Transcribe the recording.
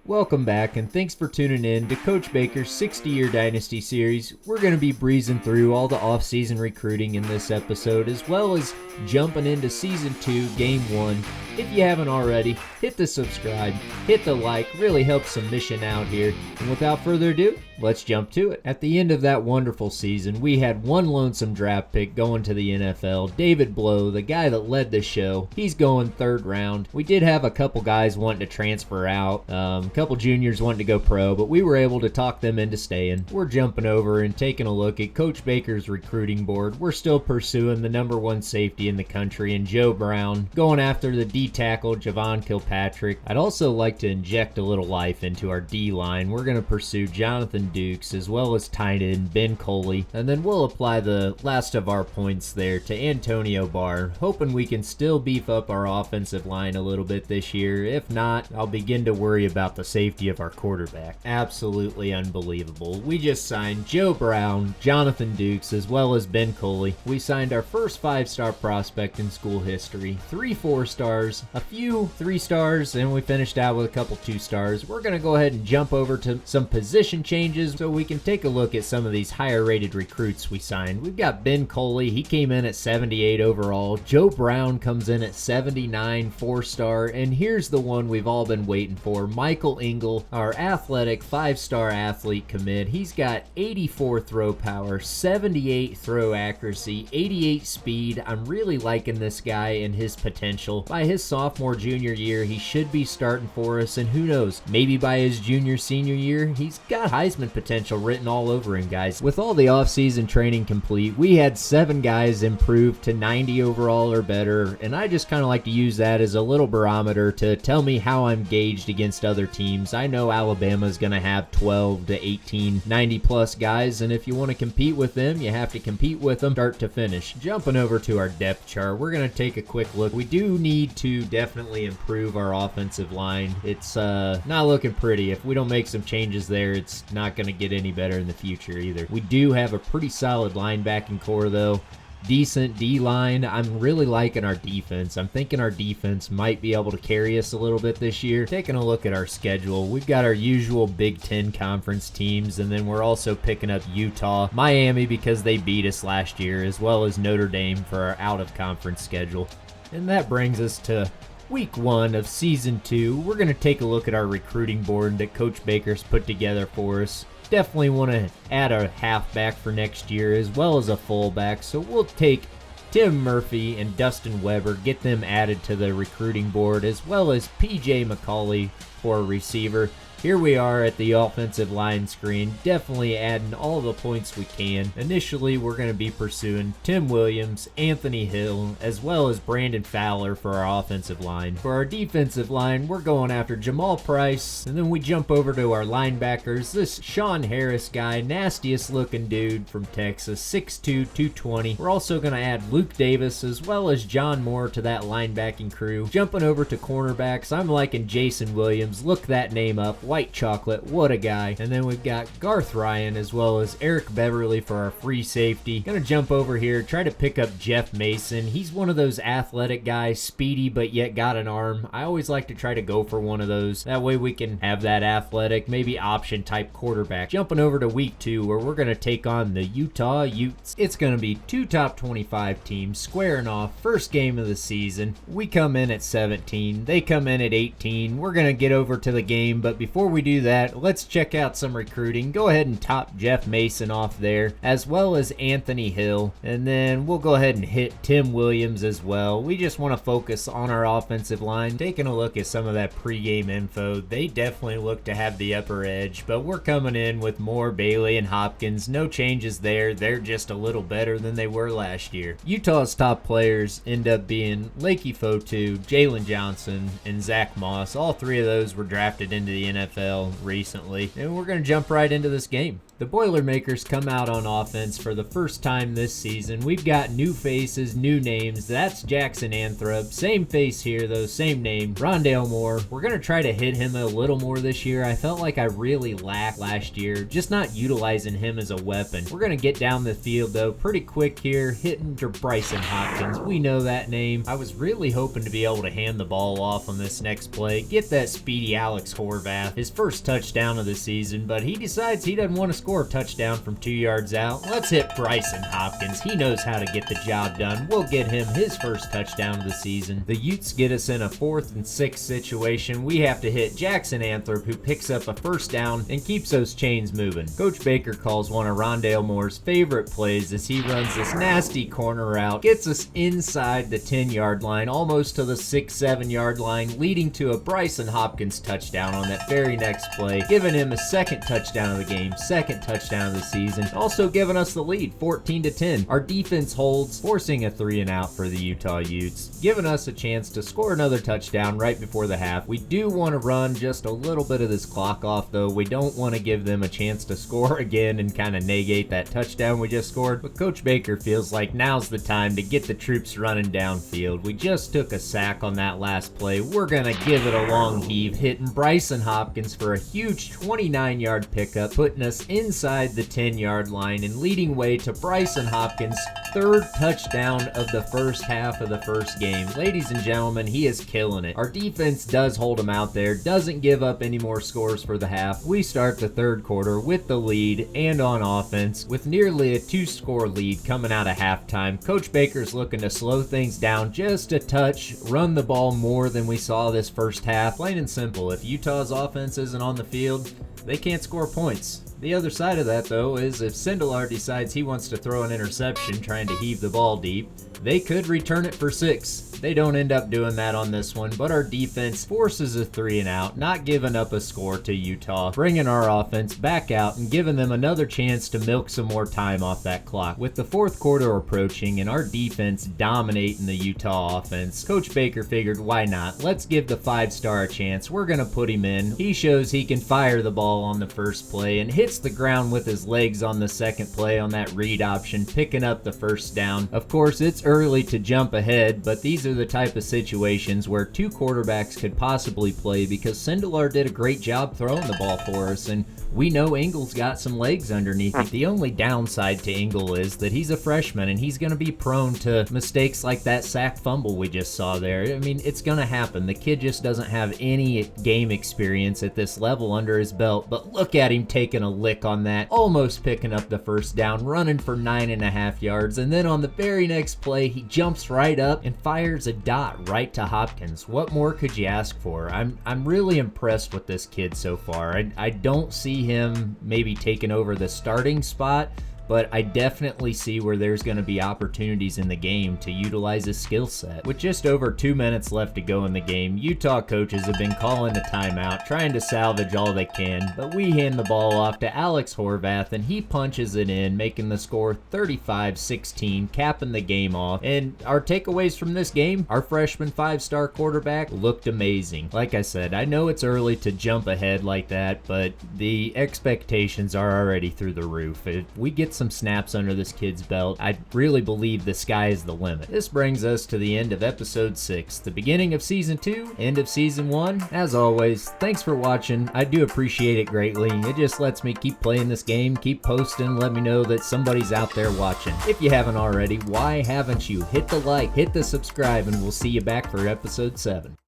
Welcome back, and thanks for tuning in to Coach Baker's 60-year Dynasty series. We're going to be breezing through all the off-season recruiting in this episode, as well as jumping into Season 2, Game 1. If you haven't already, hit the subscribe, hit the like, really helps the mission out here. And without further ado, let's jump to it. At the end of that wonderful season, we had one lonesome draft pick going to the NFL, David Blow, the guy that led the show. He's going third round. We did have a couple guys wanting to transfer out, a couple juniors wanting to go pro, but we were able to talk them into staying. We're jumping over and taking a look at Coach Baker's recruiting board. We're still pursuing the number one safety in the country in Joe Brown, going after the D tackle Javon Kilpatrick. I'd also like to inject a little life into our D line. We're going to pursue Jonathan Dukes as well as tight end Ben Coley, and then we'll apply the last of our points there to Antonio Barr, hoping we can still beef up our offensive line a little bit this year. If not, I'll begin to worry about the safety of our quarterback. Absolutely unbelievable. We just signed Joe Brown, Jonathan Dukes, as well as Ben Coley. We signed our first 5-star prospect in school history, 3 4-stars, a few 3-stars, and we finished out with a couple 2-stars. We're going to go ahead and jump over to some position changes so we can take a look at some of these higher rated recruits we signed. We've got Ben Coley. He came in at 78 overall. Joe Brown comes in at 79, 4-star, and here's the one we've all been waiting for, Michael Engel, our athletic 5-star athlete commit. He's got 84 throw power, 78 throw accuracy, 88 speed. I'm really liking this guy and his potential. By his sophomore junior year, he should be starting for us, and who knows, maybe by his junior senior year, he's got Heisman potential written all over him, guys. With all the off-season training complete, we had 7 guys improve to 90 overall or better, and I just kind of like to use that as a little barometer to tell me how I'm gauged against other teams. I know Alabama's going to have 12 to 18 90-plus guys, and if you want to compete with them, you have to compete with them start to finish. Jumping over to our depth chart, we're going to take a quick look. We do need to definitely improve our offensive line. It's not looking pretty. If we don't make some changes there, it's not going to get any better in the future either. We do have a pretty solid linebacking core, though. Decent D-line. I'm really liking our defense. I'm thinking our defense might be able to carry us a little bit this year. Taking a look at our schedule, we've got our usual Big Ten conference teams, and then we're also picking up Utah, Miami because they beat us last year, as well as Notre Dame for our out-of-conference schedule. And that brings us to Week 1 of Season 2. We're going to take a look at our recruiting board that Coach Baker's put together for us. Definitely want to add a halfback for next year as well as a fullback, so we'll take Tim Murphy and Dustin Weber, get them added to the recruiting board, as well as PJ McCauley for a receiver. Here we are at the offensive line screen, definitely adding all the points we can. Initially, we're going to be pursuing Tim Williams, Anthony Hill, as well as Brandon Fowler for our offensive line. For our defensive line, we're going after Jamal Price, and then we jump over to our linebackers. This Sean Harris guy, nastiest looking dude from Texas, 6'2", 220. We're also going to add Luke Davis as well as John Moore to that linebacking crew. Jumping over to cornerbacks, I'm liking Jason Williams. Look that name up. White chocolate, what a guy. And then we've got Garth Ryan as well as Eric Beverly for our free safety. Gonna jump over here, try to pick up Jeff Mason. He's one of those athletic guys, speedy but yet got an arm. I always like to try to go for one of those. That way we can have that athletic, maybe option type quarterback. Jumping over to Week 2 where we're gonna take on the Utah Utes. It's gonna be 2 top 25 teams squaring off. First game of the season. We come in at 17. They come in at 18. We're gonna get over to the game, but before we do that, let's check out some recruiting. Go ahead and top Jeff Mason off there, as well as Anthony Hill, and then we'll go ahead and hit Tim Williams as well. We just want to focus on our offensive line. Taking a look at some of that pregame info, they definitely look to have the upper edge, but we're coming in with Moore, Bailey, and Hopkins. No changes there. They're just a little better than they were last year. Utah's top players end up being Lakey Fotu, Jalen Johnson, and Zach Moss. All 3 of those were drafted into the NFL recently, and we're going to jump right into this game. The Boilermakers come out on offense for the first time this season. We've got new faces, new names. That's Jackson Anthrop. Same face here, though, same name. Rondale Moore. We're going to try to hit him a little more this year. I felt like I really lacked last year, just not utilizing him as a weapon. We're going to get down the field, though, pretty quick here, hitting Bryson Hopkins. We know that name. I was really hoping to be able to hand the ball off on this next play, get that speedy Alex Horvath his first touchdown of the season, but he decides he doesn't want to score a touchdown from 2 yards out. Let's hit Bryson Hopkins. He knows how to get the job done. We'll get him his first touchdown of the season. The Utes get us in a 4th and 6 situation. We have to hit Jackson Anthrop, who picks up a first down and keeps those chains moving. Coach Baker calls one of Rondale Moore's favorite plays as he runs this nasty corner route, gets us inside the 10-yard line, almost to the 6-7 yard line, leading to a Bryson Hopkins touchdown on that very next play, giving him a second touchdown of the game, second touchdown of the season, also giving us the lead 14-10. Our defense holds, forcing a 3-and-out for the Utah Utes, giving us a chance to score another touchdown right before the half. We do want to run just a little bit of this clock off, though. We don't want to give them a chance to score again and kind of negate that touchdown we just scored, but Coach Baker feels like now's the time to get the troops running downfield. We just took a sack on that last play. We're gonna give it a long heave, hitting Bryson Hopkins for a huge 29-yard pickup, putting us inside the 10-yard line and leading way to Bryson Hopkins' third touchdown of the first half of the first game. Ladies and gentlemen, he is killing it. Our defense does hold him out there, doesn't give up any more scores for the half. We start the third quarter with the lead and on offense with nearly a 2-score lead coming out of halftime. Coach Baker's looking to slow things down just a touch, run the ball more than we saw this first half. Plain and simple, if Utah's offense isn't on the field, they can't score points. The other side of that, though, is if Sindelar decides he wants to throw an interception trying to heave the ball deep, they could return it for 6. They don't end up doing that on this one, but our defense forces a 3-and-out, not giving up a score to Utah, bringing our offense back out and giving them another chance to milk some more time off that clock. With the fourth quarter approaching and our defense dominating the Utah offense, Coach Baker figured, why not? Let's give the 5-star a chance. We're going to put him in. He shows he can fire the ball on the first play and hits the ground with his legs on the second play on that read option, picking up the first down. Of course, it's early to jump ahead, but these are the type of situations where 2 quarterbacks could possibly play because Sindelar did a great job throwing the ball for us, and we know Ingle's got some legs underneath it. The only downside to Ingle is that he's a freshman and he's going to be prone to mistakes like that sack fumble we just saw there. I mean, it's going to happen. The kid just doesn't have any game experience at this level under his belt, but look at him taking a lick on that, almost picking up the first down, running for 9.5 yards, and then on the very next play, he jumps right up and fires a dot right to Hopkins. What more could you ask for? I'm really impressed with this kid so far. I don't see him maybe taking over the starting spot, but I definitely see where there's going to be opportunities in the game to utilize his skill set. With just over 2 minutes left to go in the game, Utah coaches have been calling a timeout, trying to salvage all they can, but we hand the ball off to Alex Horvath, and he punches it in, making the score 35-16, capping the game off. And our takeaways from this game, our freshman 5-star quarterback looked amazing. Like I said, I know it's early to jump ahead like that, but the expectations are already through the roof. If we get some snaps under this kid's belt, I really believe the sky is the limit. This brings us to the end of episode 6, the beginning of season 2, end of season 1. As always, thanks for watching. I do appreciate it greatly. It just lets me keep playing this game, keep posting, let me know that somebody's out there watching. If you haven't already, why haven't you? Hit the like, hit the subscribe, and we'll see you back for episode 7.